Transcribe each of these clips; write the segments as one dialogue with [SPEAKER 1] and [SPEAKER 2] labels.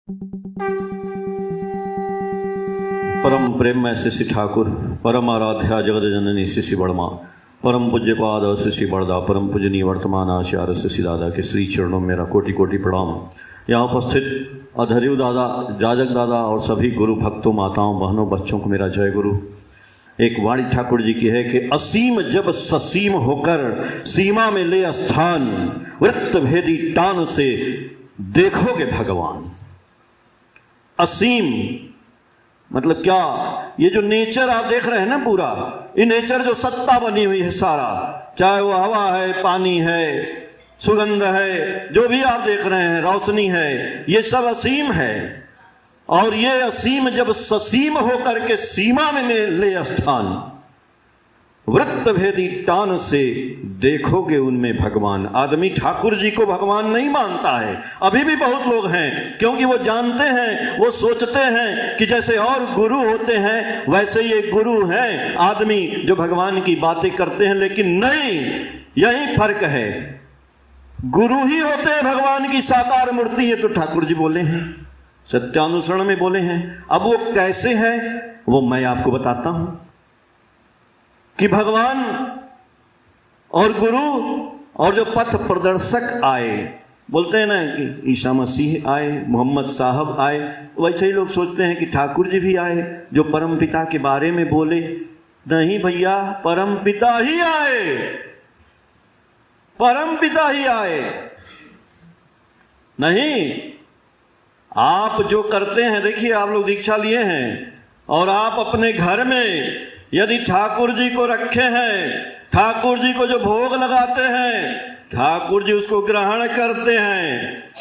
[SPEAKER 1] परम प्रेम में शिशि ठाकुर, परम आराध्या जगत जननी शिशि बड़मा, परम पूज्य पाद शिशि बड़दा, परम पूजनीय वर्तमान आचार्य शिशि दादा के श्री चरणों में मेरा कोटि कोटि प्रणाम। यहाँ उपस्थित अधर्यु दादा, जाजक दादा और सभी गुरु भक्तों, माताओं, बहनों, बच्चों को मेरा जय गुरु। एक वाणी ठाकुर जी की है कि असीम जब ससीम होकर सीमा में ले स्थान, वृत्त भेदी टान से देखोगे भगवान। असीम मतलब क्या? ये जो नेचर आप देख रहे हैं ना, पूरा ये नेचर जो सत्ता बनी हुई है सारा, चाहे वो हवा है, पानी है, सुगंध है, जो भी आप देख रहे हैं, रोशनी है, ये सब असीम है। और ये असीम जब ससीम होकर के सीमा में ले स्थान, वृत्त भेदी टान से देखोगे उनमें भगवान। आदमी ठाकुर जी को भगवान नहीं मानता है, अभी भी बहुत लोग हैं, क्योंकि वो जानते हैं, वो सोचते हैं कि जैसे और गुरु होते हैं वैसे ये गुरु हैं आदमी जो भगवान की बातें करते हैं। लेकिन नहीं, यही फर्क है। गुरु ही होते हैं भगवान की साकार मूर्ति। ये तो ठाकुर जी बोले हैं, सत्यानुसरण में बोले हैं। अब वो कैसे है वो मैं आपको बताता हूं कि भगवान और गुरु और जो पथ प्रदर्शक आए, बोलते हैं ना कि ईसा मसीह आए, मोहम्मद साहब आए, वैसे ही लोग सोचते हैं कि ठाकुर जी भी आए जो परम पिता के बारे में बोले। नहीं भैया, परम पिता ही आए, परम पिता ही आए। नहीं, आप जो करते हैं, देखिए आप लोग दीक्षा लिए हैं और आप अपने घर में यदि ठाकुर जी को रखे हैं, ठाकुर जी को जो भोग लगाते हैं, ठाकुर जी उसको ग्रहण करते हैं।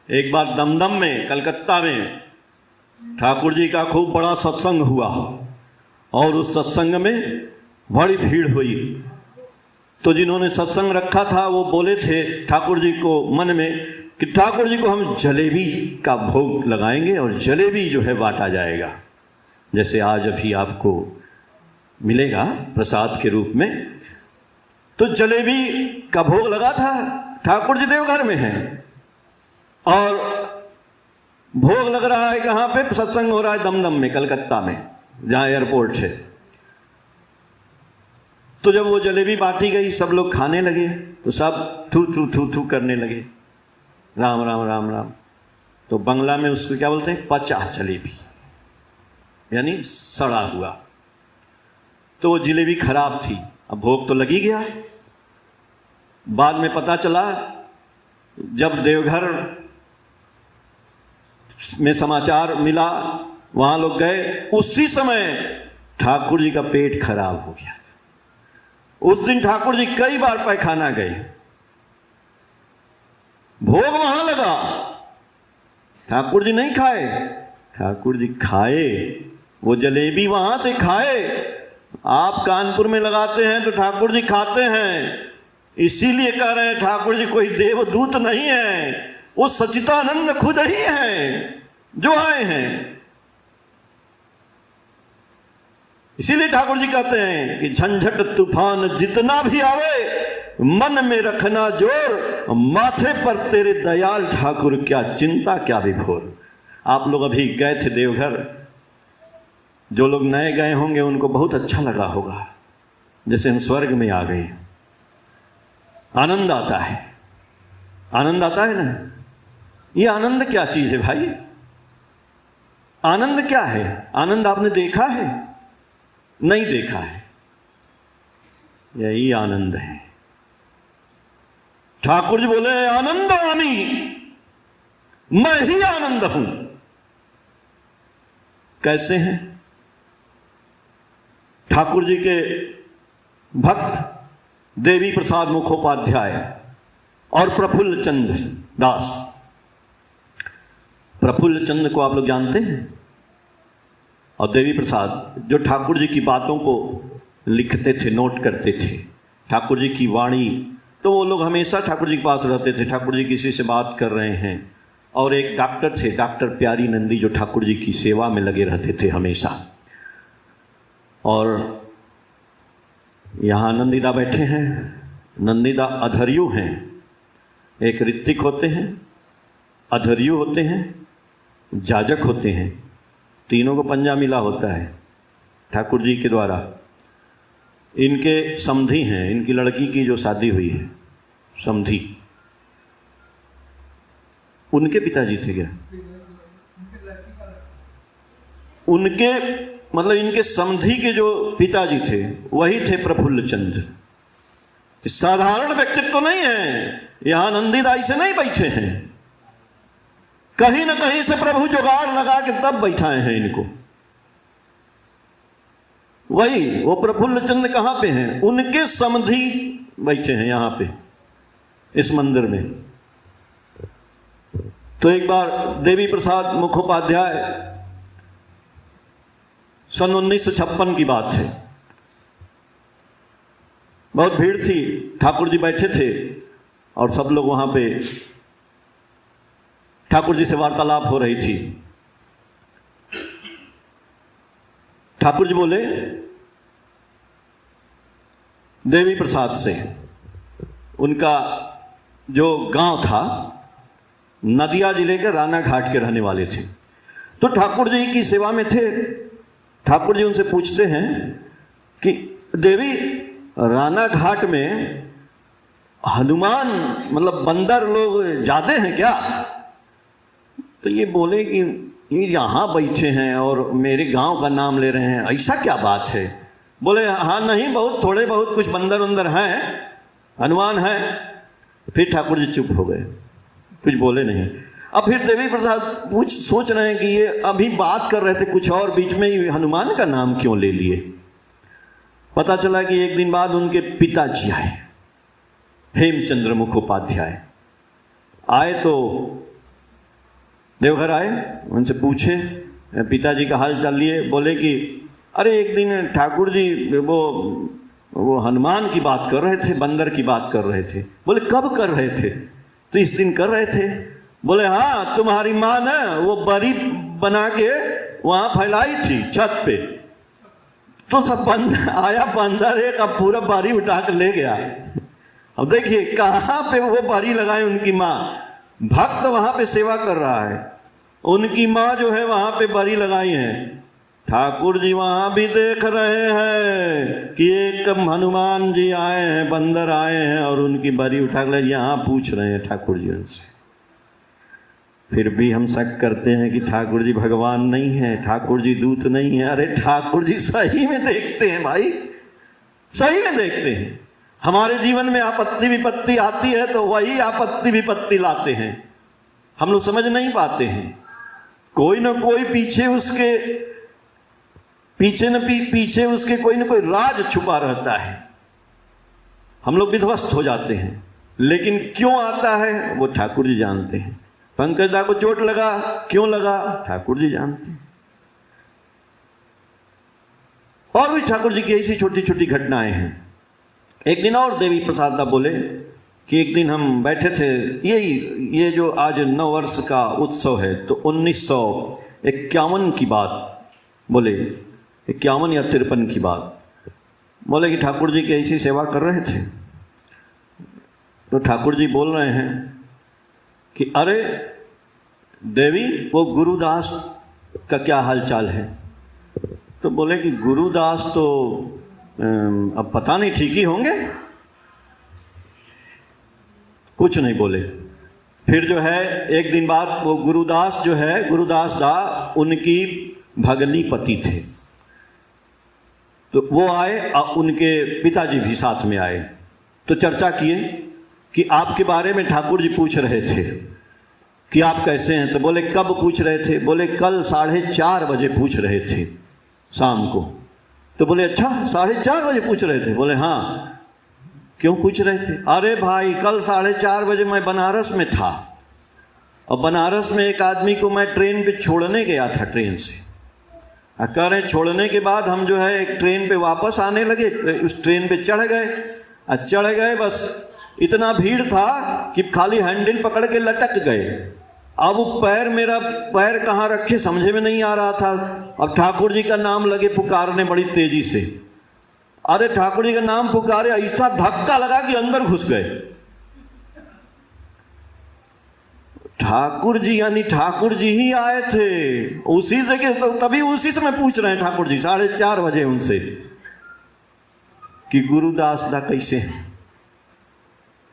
[SPEAKER 1] एक बार दमदम में, कलकत्ता में ठाकुर जी का खूब बड़ा सत्संग हुआ और उस सत्संग में बड़ी भीड़ हुई। तो जिन्होंने सत्संग रखा था वो बोले थे ठाकुर जी को मन में कि ठाकुर जी को हम जलेबी का भोग लगाएंगे और जलेबी जो है बांटा जाएगा, जैसे आज अभी आपको मिलेगा प्रसाद के रूप में। तो जलेबी का भोग लगा था। ठाकुर जी देवघर में हैं और भोग लग रहा है कहाँ पे? सत्संग हो रहा है दमदम में, कलकत्ता में, जहाँ एयरपोर्ट है। तो जब वो जलेबी बांटी गई, सब लोग खाने लगे, तो सब थू थू थू थू करने लगे, राम राम राम राम। तो बंगला में उसको क्या बोलते हैं? पचा जलेबी, यानी सड़ा हुआ। तो वो जलेबी खराब थी। अब भोग तो लगी गया। बाद में पता चला, जब देवघर में समाचार मिला, वहां लोग गए, उसी समय ठाकुर जी का पेट खराब हो गया था। उस दिन ठाकुर जी कई बार पैखाना गए। भोग वहां लगा, ठाकुर जी नहीं खाए, ठाकुर जी खाए, वो जलेबी वहां से खाए। आप कानपुर में लगाते हैं तो ठाकुर जी खाते हैं। इसीलिए कह रहे हैं ठाकुर जी कोई देवदूत नहीं है, वो सच्चिदानंद खुद ही हैं जो आए हैं। इसीलिए ठाकुर जी कहते हैं कि झंझट तूफान जितना भी आवे, मन में रखना जोर, माथे पर तेरे दयाल ठाकुर क्या चिंता क्या विभोर। आप लोग अभी गए थे देवघर, जो लोग नए गए होंगे उनको बहुत अच्छा लगा होगा, जैसे हम स्वर्ग में आ गए। आनंद आता है, आनंद आता है ना। ये आनंद क्या चीज है भाई? आनंद क्या है? आनंद आपने देखा है? नहीं देखा है। यही आनंद है। ठाकुर जी बोले आनंद आमी, मैं ही आनंद हूं। कैसे हैं? ठाकुर जी के भक्त देवी प्रसाद मुखोपाध्याय और प्रफुल्ल चंद्र दास। प्रफुल्ल चंद्र को आप लोग जानते हैं, और देवी प्रसाद जो ठाकुर जी की बातों को लिखते थे, नोट करते थे, ठाकुर जी की वाणी। तो वो लोग हमेशा ठाकुर जी के पास रहते थे। ठाकुर जी किसी से बात कर रहे हैं, और एक डॉक्टर थे, डॉक्टर प्यारी नंदी, जो ठाकुर जी की सेवा में लगे रहते थे हमेशा। और यहाँ नंदीदा बैठे हैं। नंदीदा अधर्यु हैं। एक ऋत्विक होते हैं, अधर्यु होते हैं जाजक होते हैं, तीनों को पंजा मिला होता है ठाकुर जी के द्वारा। इनके समधी हैं, इनकी लड़की की जो शादी हुई है समधी, उनके पिताजी थे क्या? उनके मतलब इनके समधी के जो पिताजी थे वही थे प्रफुल्ल चंद्र। साधारण व्यक्तित्व तो नहीं है, यहां नंदीदाई से नहीं बैठे हैं, कहीं ना कहीं से प्रभु जुगाड़ लगा के तब बैठाए हैं इनको। वही वो प्रफुल्ल चंद्र कहां पे हैं? उनके समधी बैठे हैं यहां पे इस मंदिर में। तो एक बार देवी प्रसाद मुखोपाध्याय, सन 1956 की बात है, बहुत भीड़ थी, ठाकुर जी बैठे थे और सब लोग वहां पे ठाकुर जी से वार्तालाप हो रही थी। ठाकुर जी बोले देवी प्रसाद से, उनका जो गांव था नदिया जिले के राना घाट के रहने वाले थे, तो ठाकुर जी की सेवा में थे। ठाकुर जी उनसे पूछते हैं कि देवी राना घाट में हनुमान मतलब बंदर लोग ज्यादा हैं क्या? तो ये बोले कि ये यहाँ बैठे हैं और मेरे गांव का नाम ले रहे हैं, ऐसा क्या बात है? बोले हाँ नहीं, बहुत थोड़े बहुत कुछ बंदर उंदर हैं, हनुमान हैं। फिर ठाकुर जी चुप हो गए, कुछ बोले नहीं। अब फिर देवी प्रसाद सोच रहे हैं कि ये अभी बात कर रहे थे कुछ और, बीच में ही हनुमान का नाम क्यों ले लिए। पता चला कि एक दिन बाद उनके पिताजी आए, हेमचंद्र मुखोपाध्याय आए, तो देवघर आए, उनसे पूछे पिताजी का हाल चाल लिए। बोले कि अरे एक दिन ठाकुर जी वो हनुमान की बात कर रहे थे, बंदर की बात कर रहे थे। बोले कब कर रहे थे? तो इस दिन कर रहे थे। बोले हाँ, तुम्हारी माँ ने वो बरी बना के वहां फैलाई थी छत पे, तो सब बंदर आया, बंदर एक अब पूरा बारी उठा कर ले गया। अब देखिए कहाँ पे वो बारी लगाए उनकी माँ, भक्त वहां पे सेवा कर रहा है, उनकी माँ जो है वहां पे बारी लगाई है। ठाकुर जी वहां भी देख रहे हैं कि एक हनुमान जी आए हैं, बंदर आए हैं और उनकी बारी उठा कर यहाँ पूछ रहे हैं ठाकुर जी उनसे। फिर भी हम शक करते हैं कि ठाकुर जी भगवान नहीं है, ठाकुर जी दूत नहीं है। अरे ठाकुर जी सही में देखते हैं भाई, सही में देखते हैं। हमारे जीवन में आपत्ति विपत्ति आती है तो वही आपत्ति विपत्ति लाते हैं, हम लोग समझ नहीं पाते हैं। कोई ना कोई पीछे उसके पीछे उसके कोई ना कोई राज छुपा रहता है, हम लोग विध्वस्त हो जाते हैं। लेकिन क्यों आता है वो ठाकुर जी जानते हैं। पंकज दा को चोट लगा, क्यों लगा, ठाकुर जी जानते हैं। और भी ठाकुर जी की ऐसी छोटी छोटी घटनाएं हैं। एक दिन और देवी प्रसाद दा बोले कि एक दिन हम बैठे थे, ये जो आज 9 वर्ष का उत्सव है, तो 1951 की बात, बोले 51 या 53 की बात, बोले कि ठाकुर जी की ऐसी सेवा कर रहे थे। तो ठाकुर जी बोल रहे हैं कि अरे देवी वो गुरुदास का क्या हाल चाल है? तो बोले कि गुरुदास तो अब पता नहीं, ठीक ही होंगे। कुछ नहीं बोले। फिर जो है एक दिन बाद वो गुरुदास जो है, गुरुदास दा उनकी भगनी पति थे, तो वो आए, उनके पिताजी भी साथ में आए। तो चर्चा किए कि आपके बारे में ठाकुर जी पूछ रहे थे कि आप कैसे हैं। तो बोले कब पूछ रहे थे? बोले कल 4:30 बजे पूछ रहे थे शाम को। तो बोले अच्छा 4:30 बजे पूछ रहे थे? बोले हाँ। क्यों पूछ रहे थे? अरे भाई कल 4:30 बजे मैं बनारस में था और बनारस में एक आदमी को मैं ट्रेन पे छोड़ने गया था, ट्रेन से। कह रहे छोड़ने के बाद हम जो है एक ट्रेन पे वापस आने लगे, उस ट्रेन पे चढ़ गए, बस इतना भीड़ था कि खाली हैंडल पकड़ के लटक गए। अब मेरा पैर कहाँ रखे समझे में नहीं आ रहा था। अब ठाकुर जी का नाम लगे पुकारने बड़ी तेजी से। अरे ठाकुर जी का नाम पुकारे, ऐसा धक्का लगा कि अंदर घुस गए। ठाकुर जी यानी ठाकुर जी ही आए थे उसी जगह, तो तभी उसी समय पूछ रहे हैं ठाकुर जी 4:30 बजे उनसे कि गुरुदास दा कैसे हैं।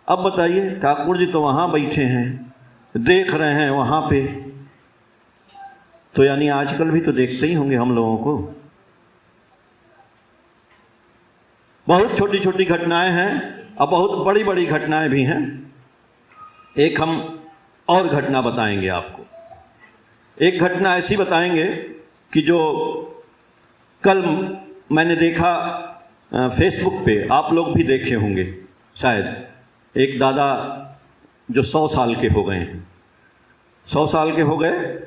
[SPEAKER 1] अब बताइए, ठाकुर जी तो वहां बैठे हैं, देख रहे हैं वहां पे, तो यानी आजकल भी तो देखते ही होंगे हम लोगों को। बहुत छोटी छोटी घटनाएं हैं और बहुत बड़ी बड़ी घटनाएं भी हैं। एक हम और घटना बताएंगे आपको। एक घटना ऐसी बताएंगे कि जो कल मैंने देखा फेसबुक पे, आप लोग भी देखे होंगे शायद। एक दादा जो 100 साल के हो गए हैं, 100 साल के हो गए,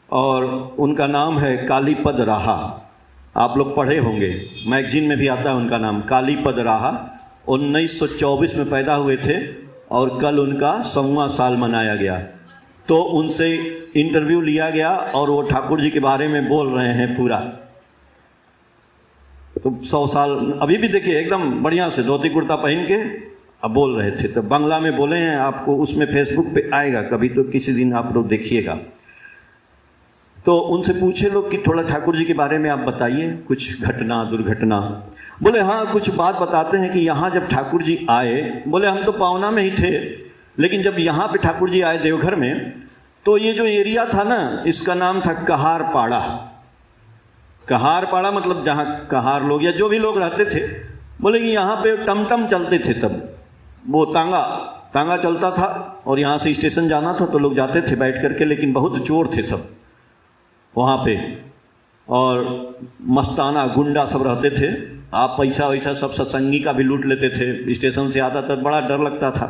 [SPEAKER 1] और उनका नाम है कालीपद राहा। आप लोग पढ़े होंगे, मैगजीन में भी आता है उनका नाम, कालीपद राहा। 1924 में पैदा हुए थे और कल उनका 100वां साल मनाया गया। तो उनसे इंटरव्यू लिया गया और वो ठाकुर जी के बारे में बोल रहे हैं पूरा। तो 100 साल अभी भी देखिए एकदम बढ़िया से धोती कुर्ता पहन के अब बोल रहे थे। तो बांग्ला में बोले हैं, आपको उसमें फेसबुक पे आएगा कभी, तो किसी दिन आप लोग देखिएगा। तो उनसे पूछे लोग कि थोड़ा ठाकुर जी के बारे में आप बताइए, कुछ घटना दुर्घटना। बोले हाँ, कुछ बात बताते हैं कि यहाँ जब ठाकुर जी आए, बोले हम तो पावना में ही थे, लेकिन जब यहाँ पे ठाकुर जी आए देवघर में, तो ये जो एरिया था ना, इसका नाम था कहार पाड़ा। कहार पाड़ा मतलब जहाँ कहार लोग या जो भी लोग रहते थे। बोले कि यहाँ पे टमटम चलते थे, तब वो तांगा चलता था और यहाँ से स्टेशन जाना था तो लोग जाते थे बैठ करके, लेकिन बहुत चोर थे सब वहाँ पे, और मस्ताना गुंडा सब रहते थे। आप पैसा वैसा सब सत्संगी का भी लूट लेते थे। स्टेशन से आता था, बड़ा डर लगता था।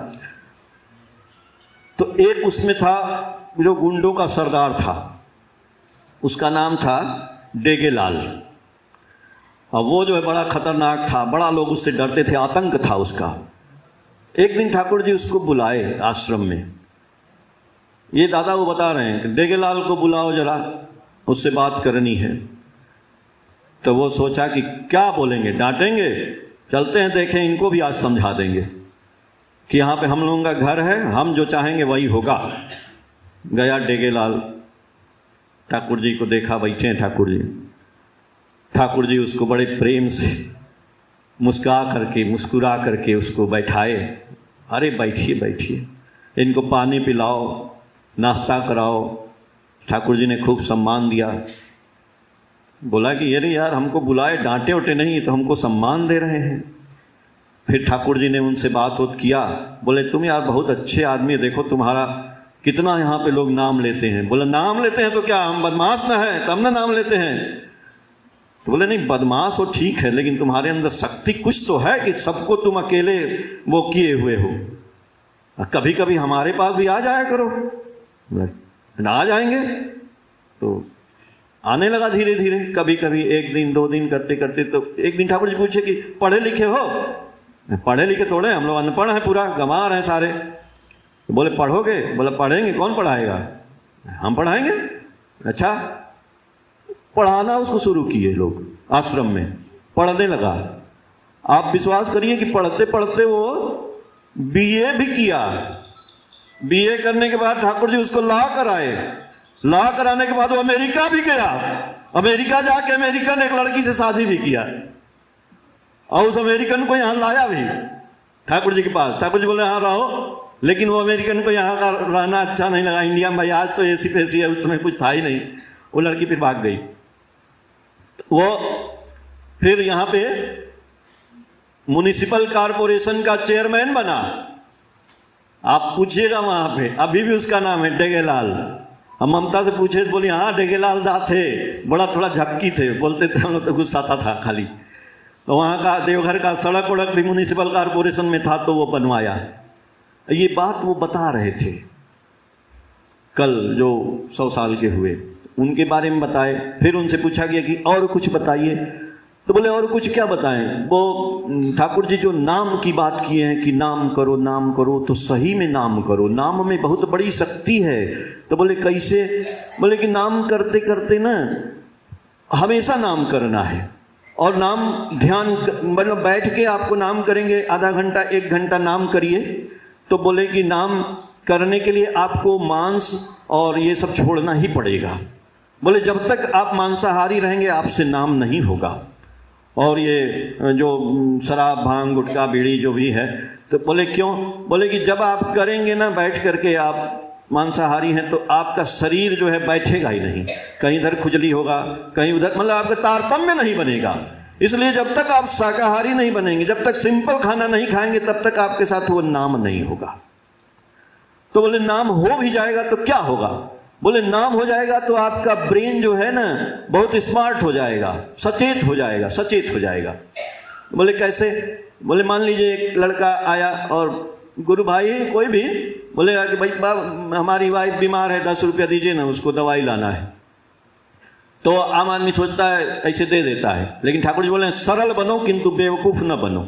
[SPEAKER 1] तो एक उसमें था जो गुंडों का सरदार था, उसका नाम था डेगेलाल। और वो जो है बड़ा खतरनाक था, बड़ा लोग उससे डरते थे, आतंक था उसका। एक दिन ठाकुर जी उसको बुलाए आश्रम में। ये दादा वो बता रहे हैं कि डेगेलाल को बुलाओ जरा, उससे बात करनी है। तो वो सोचा कि क्या बोलेंगे, डांटेंगे, चलते हैं देखें, इनको भी आज समझा देंगे कि यहाँ पे हम लोगों का घर है, हम जो चाहेंगे वही होगा। गया डेगेलाल, ठाकुर जी को देखा, बैठे हैं ठाकुर जी। ठाकुर जी उसको बड़े प्रेम से मुस्कुरा करके उसको बैठाए। अरे बैठिए बैठिए, इनको पानी पिलाओ, नाश्ता कराओ। ठाकुर जी ने खूब सम्मान दिया। बोला कि अरे यार, हमको बुलाए, डांटे उटे नहीं, तो हमको सम्मान दे रहे हैं। फिर ठाकुर जी ने उनसे बात किया। बोले तुम यार बहुत अच्छे आदमी, देखो तुम्हारा कितना यहाँ पे लोग नाम लेते हैं। बोले नाम लेते हैं तो क्या हम बदमाश ना है तब ना नाम लेते हैं? तो बोले नहीं, बदमाश हो ठीक है, लेकिन तुम्हारे अंदर शक्ति कुछ तो है कि सबको तुम अकेले वो किए हुए हो। कभी कभी हमारे पास भी आ जाया करो। ना आ जाएंगे तो आने लगा धीरे धीरे, कभी कभी 1 दिन 2 दिन करते करते। तो एक दिन ठाकुर जी पूछे कि पढ़े लिखे हो? पढ़े लिखे थोड़े, हम लोग अनपढ़ हैं, पूरा गंवार हैं सारे। तो बोले पढ़ोगे? बोले पढ़ेंगे, कौन पढ़ाएगा? हम पढ़ाएंगे। अच्छा, पढ़ाना उसको शुरू किए लोग आश्रम में, पढ़ने लगा। आप विश्वास करिए कि पढ़ते पढ़ते वो बीए भी किया। बीए करने के बाद ठाकुर जी उसको लॉ कराए। लॉ कराने के बाद वो अमेरिका भी गया। अमेरिका जाके अमेरिकन एक लड़की से शादी भी किया और उस अमेरिकन को यहाँ लाया भी ठाकुर जी के पास। ठाकुर जी बोले हाँ रहो, लेकिन वो अमेरिकन को यहाँ का रहना अच्छा नहीं लगा। इंडिया में भाई आज तो ऐसी पैसी है, उस समय कुछ था ही नहीं। वो लड़की फिर भाग गई। वो फिर यहाँ पे म्युनिसिपल कॉरपोरेशन का चेयरमैन बना। आप पूछिएगा वहां पे, अभी भी उसका नाम है डेगेलाल। हम ममता से पूछे तो बोली हाँ डेगेलाल दा थे, बड़ा थोड़ा झक्की थे, बोलते थे, हम लोग तो गुस्सा था खाली। तो वहाँ का देवघर का सड़क वड़क भी म्युनिसिपल कॉरपोरेशन में था तो वो बनवाया। ये बात वो बता रहे थे कल जो 100 साल के हुए, उनके बारे में बताए। फिर उनसे पूछा गया कि और कुछ बताइए। तो बोले और कुछ क्या बताएं? वो ठाकुर जी जो नाम की बात किए हैं कि नाम करो तो सही में नाम करो, नाम में बहुत बड़ी शक्ति है। तो बोले कैसे? बोले कि नाम करते करते ना हमेशा नाम करना है, और नाम ध्यान मतलब बैठ के आपको नाम करेंगे, आधा घंटा 1 घंटा नाम करिए। तो बोले कि नाम करने के लिए आपको मांस और ये सब छोड़ना ही पड़ेगा। बोले जब तक आप मांसाहारी रहेंगे आपसे नाम नहीं होगा। और ये जो शराब भांग गुटखा बीड़ी जो भी है, तो बोले क्यों? बोले कि जब आप करेंगे ना बैठ करके, आप मांसाहारी हैं, तो आपका शरीर जो है बैठेगा ही नहीं, कहीं इधर खुजली होगा कहीं उधर, मतलब आपका तारतम्य नहीं बनेगा। इसलिए जब तक आप शाकाहारी नहीं बनेंगे, जब तक सिंपल खाना नहीं खाएंगे, तब तक आपके साथ वो नाम नहीं होगा। तो बोले नाम हो भी जाएगा तो क्या होगा? बोले नाम हो जाएगा तो आपका ब्रेन जो है ना बहुत स्मार्ट हो जाएगा, सचेत हो जाएगा, सचेत हो जाएगा। बोले कैसे? बोले मान लीजिए एक लड़का आया और गुरु भाई कोई भी बोलेगा कि भाई हमारी वाइफ बीमार है, 10 रुपया दीजिए ना, उसको दवाई लाना है। तो आम आदमी सोचता है ऐसे दे देता है, लेकिन ठाकुर जी बोले सरल बनो किंतु बेवकूफ़ न बनो।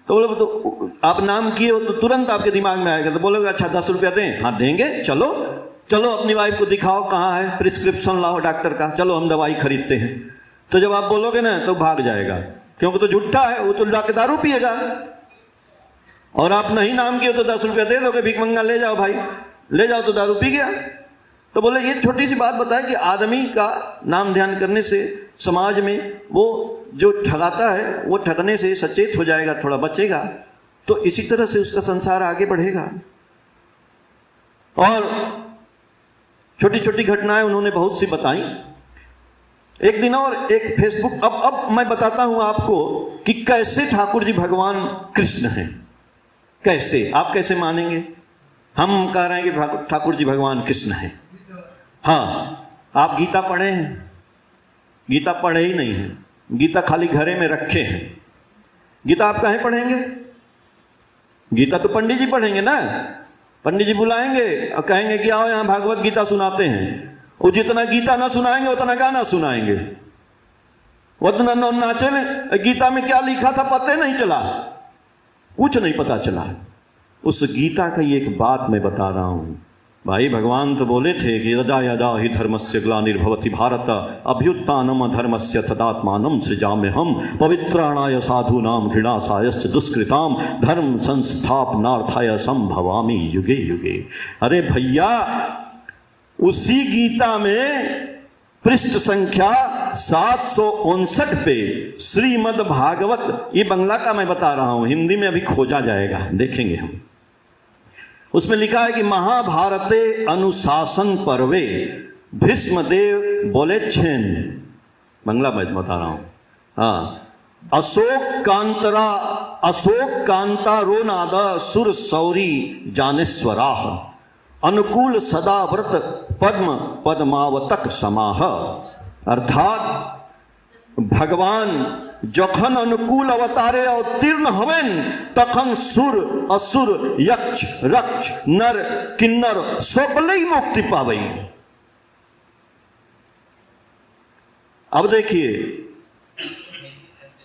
[SPEAKER 1] तो बोले तो आप नाम किए हो तो तुरंत आपके दिमाग में आएगा, तो बोलोगे अच्छा 10 रुपया दें, हाँ देंगे, चलो चलो अपनी वाइफ को दिखाओ कहाँ है, प्रिस्क्रिप्शन लाओ डॉक्टर का, चलो हम दवाई खरीदते हैं। तो जब आप बोलोगे ना तो भाग जाएगा, क्योंकि तो झूठा है, वो तो लाके दारू पिएगा। और आप नहीं नाम किए तो 10 रुपया दे दोगे, भीख मंगा ले जाओ भाई, ले जाओ, तो दारू पी गया। तो बोले ये छोटी सी बात बताए कि आदमी का नाम ध्यान करने से समाज में वो जो ठगाता है वो ठगने से सचेत हो जाएगा, थोड़ा बचेगा, तो इसी तरह से उसका संसार आगे बढ़ेगा। और छोटी छोटी घटनाएं उन्होंने बहुत सी बताई। एक दिन और एक फेसबुक, अब मैं बताता हूं आपको कि कैसे ठाकुर जी भगवान कृष्ण हैं। कैसे? आप कैसे मानेंगे? हम कह रहे हैं कि ठाकुर जी भगवान कृष्ण हैं। हाँ, आप गीता पढ़े हैं? गीता पढ़े ही नहीं है, गीता खाली घरे में रखे हैं। गीता आप कहीं पढ़ेंगे? गीता तो पंडित जी पढ़ेंगे ना, पंडित जी बुलाएंगे और कहेंगे कि आओ यहाँ भागवत गीता सुनाते हैं। वो जितना गीता ना सुनाएंगे उतना गाना सुनाएंगे, उतना नाचे। गीता में क्या लिखा था पता नहीं चला, कुछ नहीं पता चला। उस गीता का ये एक बात मैं बता रहा हूं भाई, भगवान तो बोले थे कि यदा यदा हि धर्मस्य ग्लानिर्भवति भारत अभ्युत्थानम धर्मस्य तदात्मानं सृजाम्यहम् पवित्राणाय साधूनां घृणासायश्च दुष्कृतां धर्म संस्थापनार्थाय संभवामि युगे युगे। अरे भैया, उसी गीता में पृष्ठ संख्या 759 पे श्रीमद् भागवत, ये बंगला का मैं बता रहा हूं, हिंदी में अभी खोजा जाएगा, देखेंगे हम। उसमें लिखा है कि महाभारते अनुशासन पर्वे भीष्मदेव बोलेच्छेन, बंगला मैं बता रहा हूं। हाँ, अशोक कांतारो नाद सुर सौरी जानेश्वराह अनुकूल सदा व्रत पद्म पद्मावतक समाह। अर्थात भगवान जखन अनुकूल अवतारे अवतीर्ण हवेन तखन सुर असुर यक्ष रक्ष नर किन्नर सकले ही मुक्ति पावई। अब देखिए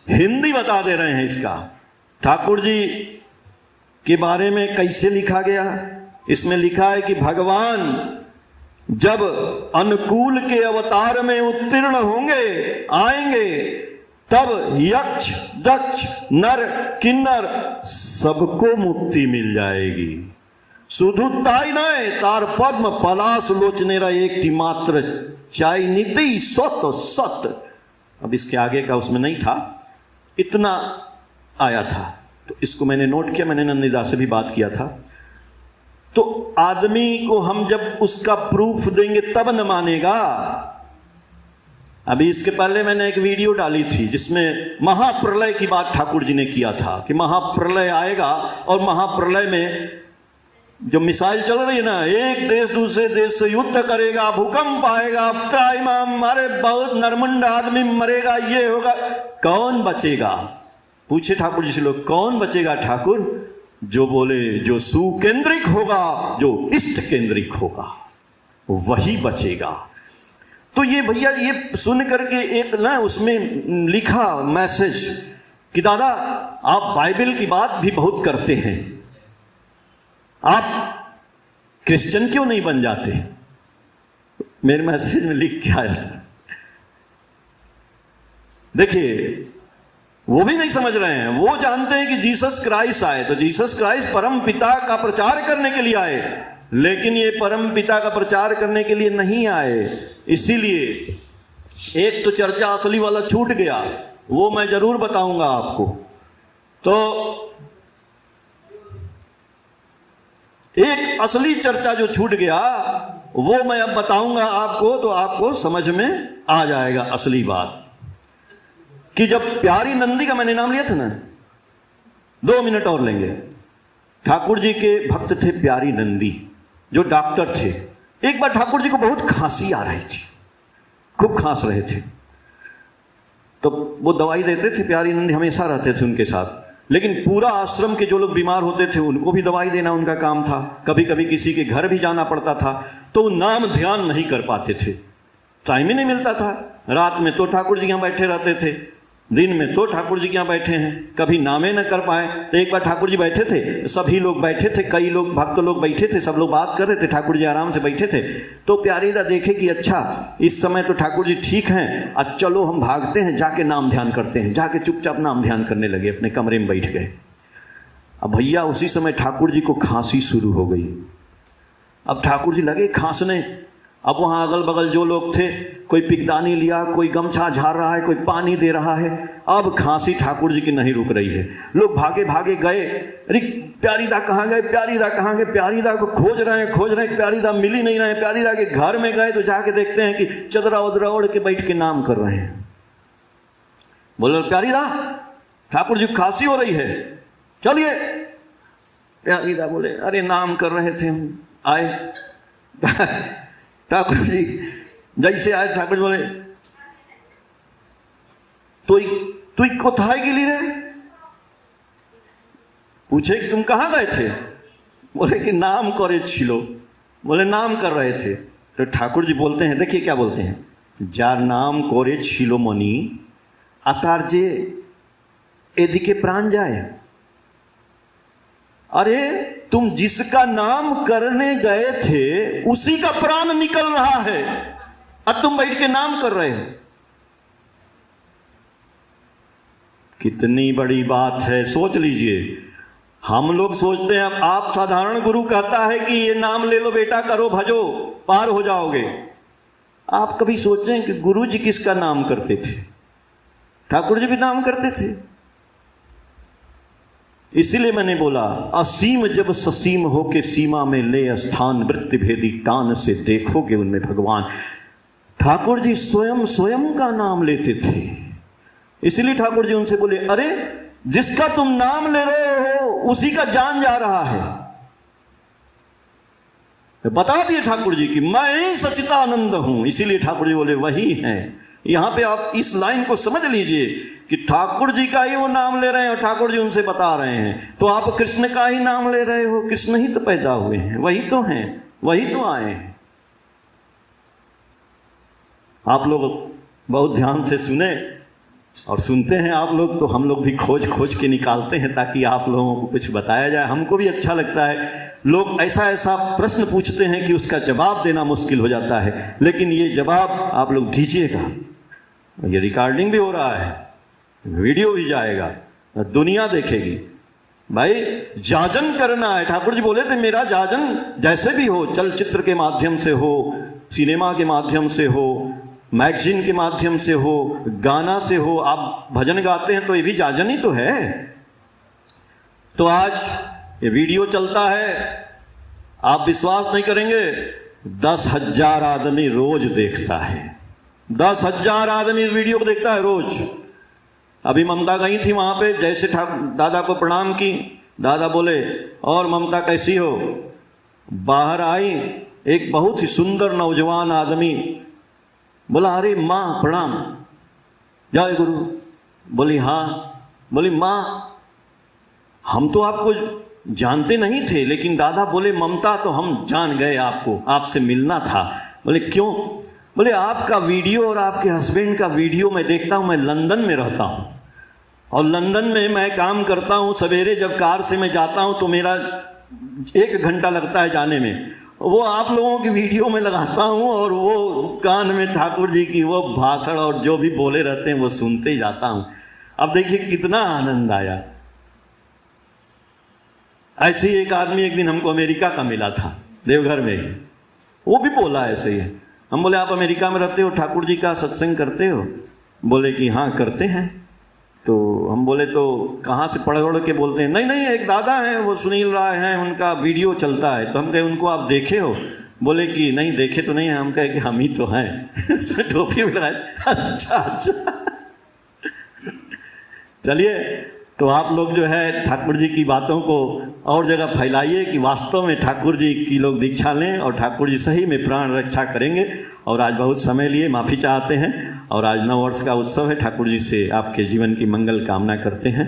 [SPEAKER 1] हिंदी बता दे रहे हैं इसका, ठाकुर जी के बारे में कैसे लिखा गया। इसमें लिखा है कि भगवान जब अनुकूल के अवतार में उत्तीर्ण होंगे, आएंगे, तब यक्ष दक्ष नर किन्नर सबको मुक्ति मिल जाएगी। शुधु ताई नय तार पद्म पलाश लोचनेरा एक मात्र चाय नीति सत सत। अब इसके आगे का उसमें नहीं था, इतना आया था, तो इसको मैंने नोट किया, मैंने नंदिदास से भी बात किया था। तो आदमी को हम जब उसका प्रूफ देंगे तब न मानेगा। अभी इसके पहले मैंने एक वीडियो डाली थी जिसमें महाप्रलय की बात ठाकुर जी ने किया था कि महाप्रलय आएगा और महाप्रलय में जो मिसाइल चल रही है ना, एक देश दूसरे देश से युद्ध करेगा, भूकंप आएगा, हमारे बहुत नरमुंड आदमी मरेगा, ये होगा, कौन बचेगा? पूछे ठाकुर जी से लोग, कौन बचेगा ठाकुर? जो बोले जो सुकेंद्रिक होगा, जो इष्ट केंद्रिक होगा, वही बचेगा। तो ये भैया ये सुन करके एक ना उसमें लिखा मैसेज कि दादा आप बाइबल की बात भी बहुत करते हैं, आप क्रिश्चियन क्यों नहीं बन जाते? मेरे मैसेज में लिख के आया था। देखिए वो भी नहीं समझ रहे हैं, वो जानते हैं कि जीसस क्राइस्ट आए, तो जीसस क्राइस्ट परम पिता का प्रचार करने के लिए आए, लेकिन ये परम पिता का प्रचार करने के लिए नहीं आए। इसीलिए एक तो चर्चा असली वाला छूट गया, वो मैं जरूर बताऊंगा आपको। तो एक असली चर्चा जो छूट गया वो मैं अब बताऊंगा आपको, तो आपको समझ में आ जाएगा असली बात। कि जब प्यारी नंदी का मैंने नाम लिया था ना, 2 मिनट और लेंगे। ठाकुर जी के भक्त थे प्यारी नंदी, जो डॉक्टर थे। एक बार ठाकुर जी को बहुत खांसी आ रही थी, खूब खांस रहे थे, तो वो दवाई देते थे। प्यारी नंदी हमेशा रहते थे उनके साथ, लेकिन पूरा आश्रम के जो लोग बीमार होते थे उनको भी दवाई देना उनका काम था। कभी कभी किसी के घर भी जाना पड़ता था, तो वो नाम ध्यान नहीं कर पाते थे, टाइम ही नहीं मिलता था। रात में तो ठाकुर जी यहाँ बैठे रहते थे, दिन में तो ठाकुर जी यहाँ बैठे हैं, कभी नामे न कर पाए। तो एक बार ठाकुर जी बैठे थे, सभी लोग बैठे थे, कई लोग भक्त लोग बैठे थे, सब लोग बात कर रहे थे, ठाकुर जी आराम से बैठे थे। तो प्यारी दा देखे कि अच्छा इस समय तो ठाकुर जी ठीक हैं, अब चलो हम भागते हैं, जाके नाम ध्यान करते हैं। जाके चुपचाप नाम ध्यान करने लगे, अपने कमरे में बैठ गए। अब भैया उसी समय ठाकुर जी को खांसी शुरू हो गई। अब ठाकुर जी लगे खांसने। अब वहाँ अगल बगल जो लोग थे, कोई पिकदानी लिया, कोई गमछा झाड़ रहा है, कोई पानी दे रहा है। अब खांसी ठाकुर जी की नहीं रुक रही है। लोग भागे भागे गए, अरे प्यारी दा कहाँ गए, प्यारी दा कहाँ गए। प्यारी दा को खोज रहे हैं, प्यारी दा मिल ही नहीं रहे। प्यारी दा के घर में गए तो जाके देखते हैं कि चदरा उदरा ओढ़ के बैठ के नाम कर रहे हैं। बोले प्यारी दा ठाकुर जी खांसी हो रही है, चलिए। प्यारी दा बोले अरे नाम कर रहे थे हम, आए। ठाकुर जी जैसे आए, ठाकुर जी बोले तू कोथाई के लिए रहे। पूछे कि तुम कहाँ गए थे। बोले कि नाम करे छिलो। बोले नाम कर रहे थे। तो ठाकुर जी बोलते हैं, देखिए क्या बोलते हैं, जार नाम करे छिलो मनी अतार जे एदिके प्राण जाए। अरे तुम जिसका नाम करने गए थे उसी का प्राण निकल रहा है, और तुम बैठ के नाम कर रहे हो। कितनी बड़ी बात है, सोच लीजिए। हम लोग सोचते हैं, आप साधारण गुरु कहता है कि ये नाम ले लो बेटा, करो भजो, पार हो जाओगे। आप कभी सोचें कि गुरु जी किसका नाम करते थे। ठाकुर जी भी नाम करते थे। इसीलिए मैंने बोला, असीम जब ससीम हो के सीमा में ले स्थान, वृत्ति भेदी टान से देखोगे उनमें भगवान। ठाकुर जी स्वयं का नाम लेते थे। इसीलिए ठाकुर जी उनसे बोले, अरे जिसका तुम नाम ले रहे हो उसी का जान जा रहा है। बता दिए ठाकुर जी कि मैं ही सच्चिदानंद हूं। इसीलिए ठाकुर जी बोले वही है। यहां पे आप इस लाइन को समझ लीजिए कि ठाकुर जी का ही वो नाम ले रहे हैं और ठाकुर जी उनसे बता रहे हैं। तो आप कृष्ण का ही नाम ले रहे हो, कृष्ण ही तो पैदा हुए हैं, वही तो हैं, वही तो आए हैं। आप लोग बहुत ध्यान से सुने और सुनते हैं आप लोग, तो हम लोग भी खोज खोज के निकालते हैं ताकि आप लोगों को कुछ बताया जाए। हमको भी अच्छा लगता है। लोग ऐसा ऐसा प्रश्न पूछते हैं कि उसका जवाब देना मुश्किल हो जाता है, लेकिन ये जवाब आप लोग दीजिएगा। ये रिकॉर्डिंग भी हो रहा है, वीडियो भी जाएगा, दुनिया देखेगी। भाई जाजन करना है। ठाकुर जी बोले थे मेरा जाजन जैसे भी हो, चलचित्र के माध्यम से हो, सिनेमा के माध्यम से हो, मैगजीन के माध्यम से हो, गाना से हो। आप भजन गाते हैं तो ये भी जाजन ही तो है। तो आज ये वीडियो चलता है, आप विश्वास नहीं करेंगे, 10,000 आदमी रोज देखता है। 10,000 आदमी इस वीडियो को देखता है रोज। अभी ममता गई थी वहां पे, जैसे दादा को प्रणाम की, दादा बोले और ममता कैसी हो। बाहर आई एक बहुत ही सुंदर नौजवान आदमी, बोला अरे माँ प्रणाम, जय गुरु। बोली हाँ। बोली माँ हम तो आपको जानते नहीं थे, लेकिन दादा बोले ममता तो हम जान गए आपको, आपसे मिलना था। बोले क्यों। बोले आपका वीडियो और आपके हस्बैंड का वीडियो मैं देखता हूँ। मैं लंदन में रहता हूँ और लंदन में मैं काम करता हूँ। सवेरे जब कार से मैं जाता हूँ तो मेरा 1 घंटा लगता है जाने में। वो आप लोगों की वीडियो में लगाता हूँ और वो कान में ठाकुर जी की वो भाषण और जो भी बोले रहते हैं वो सुनते ही जाता हूँ। अब देखिए कितना आनंद आया। ऐसे ही एक आदमी एक दिन हमको अमेरिका का मिला था, देवघर में ही। वो भी बोला ऐसे ही। हम बोले आप अमेरिका में रहते हो, ठाकुर जी का सत्संग करते हो? बोले कि हाँ करते हैं। तो हम बोले तो कहाँ से पढ़ के बोलते हैं? नहीं नहीं, एक दादा हैं वो सुनील राय हैं, उनका वीडियो चलता है। तो हम कहे उनको आप देखे हो? बोले कि नहीं देखे तो नहीं है। हम कहे कि हम ही तो हैं। टोपी भी लगाए। अच्छा अच्छा। चलिए, तो आप लोग जो है ठाकुर जी की बातों को और जगह फैलाइए कि वास्तव में ठाकुर जी की लोग दीक्षा लें और ठाकुर जी सही में प्राण रक्षा करेंगे। और आज बहुत समय लिए माफ़ी चाहते हैं और आज नव वर्ष का उत्सव है। ठाकुर जी से आपके जीवन की मंगल कामना करते हैं।